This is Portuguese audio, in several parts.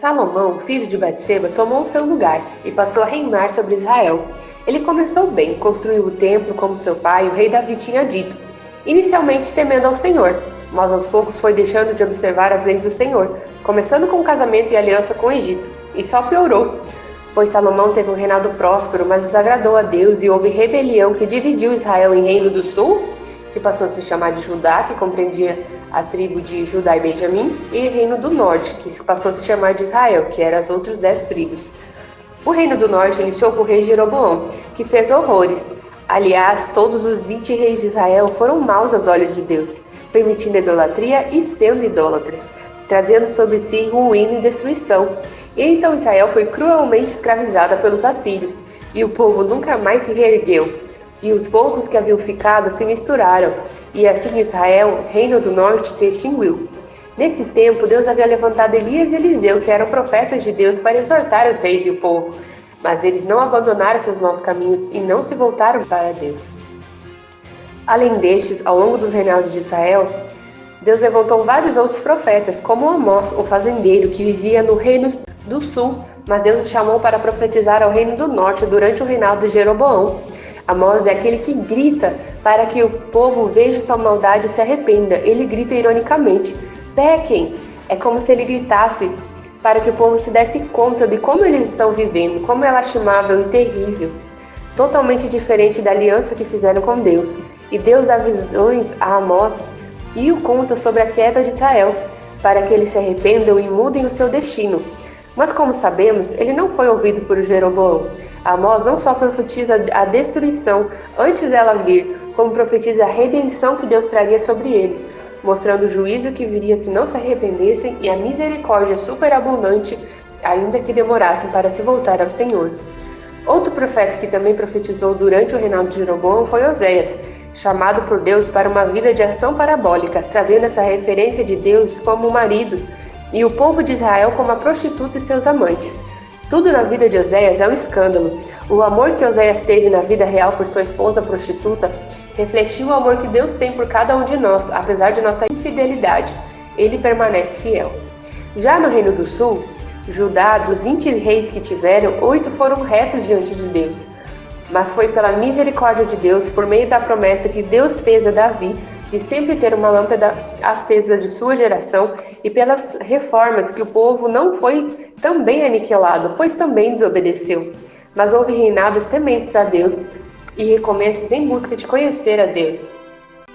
Salomão, filho de Batseba, tomou seu lugar e passou a reinar sobre Israel. Ele começou bem, construiu o templo como seu pai, o rei Davi, tinha dito, inicialmente temendo ao Senhor, mas aos poucos foi deixando de observar as leis do Senhor, começando com o casamento e aliança com o Egito, e só piorou, pois Salomão teve um reinado próspero, mas desagradou a Deus e houve rebelião que dividiu Israel em Reino do Sul, que passou a se chamar de Judá, que compreendia a tribo de Judá e Benjamim, e Reino do Norte, que passou a se chamar de Israel, que eram as outras 10 tribos. O Reino do Norte iniciou com o rei Jeroboão, que fez horrores. Aliás, todos os 20 reis de Israel foram maus aos olhos de Deus, permitindo idolatria e sendo idólatras, trazendo sobre si ruína e destruição. E então Israel foi cruelmente escravizada pelos assírios, e o povo nunca mais se reergueu. E os poucos que haviam ficado se misturaram, e assim Israel, reino do norte, se extinguiu. Nesse tempo, Deus havia levantado Elias e Eliseu, que eram profetas de Deus, para exortar os reis e o povo. Mas eles não abandonaram seus maus caminhos e não se voltaram para Deus. Além destes, ao longo dos reinados de Israel, Deus levantou vários outros profetas, como Amós, o fazendeiro, que vivia no reino do sul, mas Deus o chamou para profetizar ao reino do norte durante o reinado de Jeroboão. Amós é aquele que grita para que o povo veja sua maldade e se arrependa. Ele grita ironicamente, pequem! É como se ele gritasse para que o povo se desse conta de como eles estão vivendo, como é lastimável e terrível. Totalmente diferente da aliança que fizeram com Deus. E Deus dá visões a Amós e o conta sobre a queda de Israel, para que eles se arrependam e mudem o seu destino. Mas como sabemos, ele não foi ouvido por Jeroboão. Amós não só profetiza a destruição antes dela vir, como profetiza a redenção que Deus traria sobre eles, mostrando o juízo que viria se não se arrependessem e a misericórdia superabundante, ainda que demorassem para se voltar ao Senhor. Outro profeta que também profetizou durante o reinado de Jeroboão foi Oséias, chamado por Deus para uma vida de ação parabólica, trazendo essa referência de Deus como o marido e o povo de Israel como a prostituta e seus amantes. Tudo na vida de Oséias é um escândalo. O amor que Oséias teve na vida real por sua esposa prostituta refletiu o amor que Deus tem por cada um de nós, apesar de nossa infidelidade. Ele permanece fiel. Já no Reino do Sul, Judá, dos 20 reis que tiveram, 8 foram retos diante de Deus. Mas foi pela misericórdia de Deus, por meio da promessa que Deus fez a Davi, de sempre ter uma lâmpada acesa de sua geração, e pelas reformas que o povo não foi também aniquilado, pois também desobedeceu. Mas houve reinados tementes a Deus e recomeços em busca de conhecer a Deus.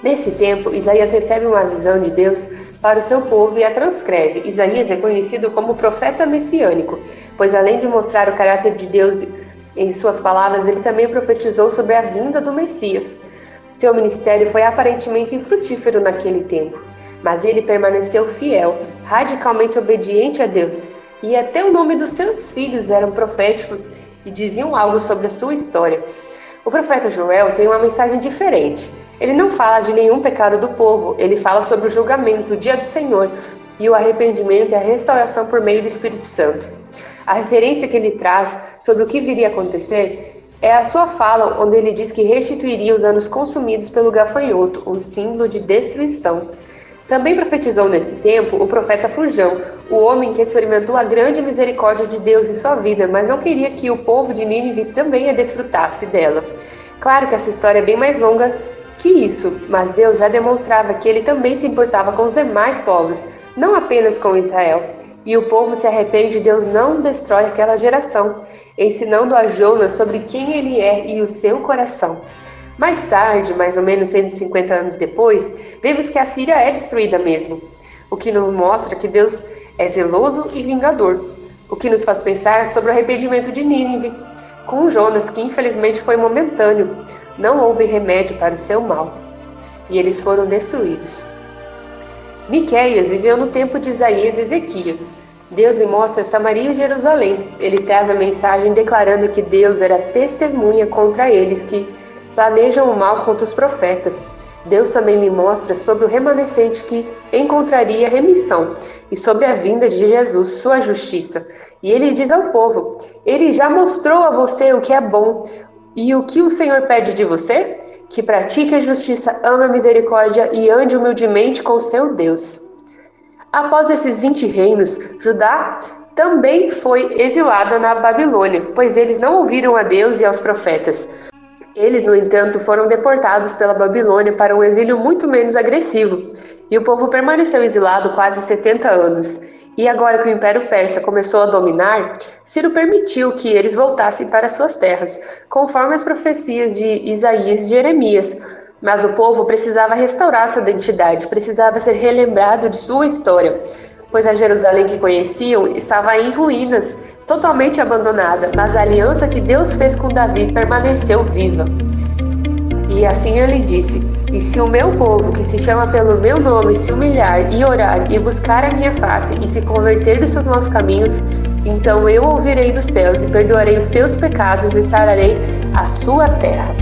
Nesse tempo, Isaías recebe uma visão de Deus para o seu povo e a transcreve. Isaías é conhecido como profeta messiânico, pois além de mostrar o caráter de Deus em suas palavras, ele também profetizou sobre a vinda do Messias. Seu ministério foi aparentemente infrutífero naquele tempo, mas ele permaneceu fiel, radicalmente obediente a Deus, e até o nome dos seus filhos eram proféticos e diziam algo sobre a sua história. O profeta Joel tem uma mensagem diferente. Ele não fala de nenhum pecado do povo, ele fala sobre o julgamento, o dia do Senhor, e o arrependimento e a restauração por meio do Espírito Santo. A referência que ele traz sobre o que viria a acontecer é a sua fala, onde ele diz que restituiria os anos consumidos pelo gafanhoto, um símbolo de destruição. Também profetizou nesse tempo o profeta Fujão, o homem que experimentou a grande misericórdia de Deus em sua vida, mas não queria que o povo de Nínive também a desfrutasse dela. Claro que essa história é bem mais longa que isso, mas Deus já demonstrava que ele também se importava com os demais povos, não apenas com Israel. E o povo se arrepende e Deus não destrói aquela geração, ensinando a Jonas sobre quem ele é e o seu coração. Mais tarde, mais ou menos 150 anos depois, vemos que a Síria é destruída mesmo, o que nos mostra que Deus é zeloso e vingador, o que nos faz pensar sobre o arrependimento de Nínive, com Jonas, que infelizmente foi momentâneo, não houve remédio para o seu mal, e eles foram destruídos. Miqueias viveu no tempo de Isaías e Ezequias. Deus lhe mostra Samaria e Jerusalém. Ele traz a mensagem declarando que Deus era testemunha contra eles que planejam o mal contra os profetas. Deus também lhe mostra sobre o remanescente que encontraria remissão e sobre a vinda de Jesus, sua justiça. E ele diz ao povo, ele já mostrou a você o que é bom. E o que o Senhor pede de você? Que pratique a justiça, ame a misericórdia e ande humildemente com seu Deus. Após esses 20 reinos, Judá também foi exilada na Babilônia, pois eles não ouviram a Deus e aos profetas. Eles, no entanto, foram deportados pela Babilônia para um exílio muito menos agressivo, e o povo permaneceu exilado quase 70 anos. E agora que o Império Persa começou a dominar, Ciro permitiu que eles voltassem para suas terras, conforme as profecias de Isaías e Jeremias. Mas o povo precisava restaurar sua identidade, precisava ser relembrado de sua história, pois a Jerusalém que conheciam estava em ruínas, totalmente abandonada, mas a aliança que Deus fez com Davi permaneceu viva. E assim ele disse: "E se o meu povo, que se chama pelo meu nome, se humilhar e orar e buscar a minha face e se converter dos seus maus caminhos, então eu ouvirei dos céus e perdoarei os seus pecados e sararei a sua terra."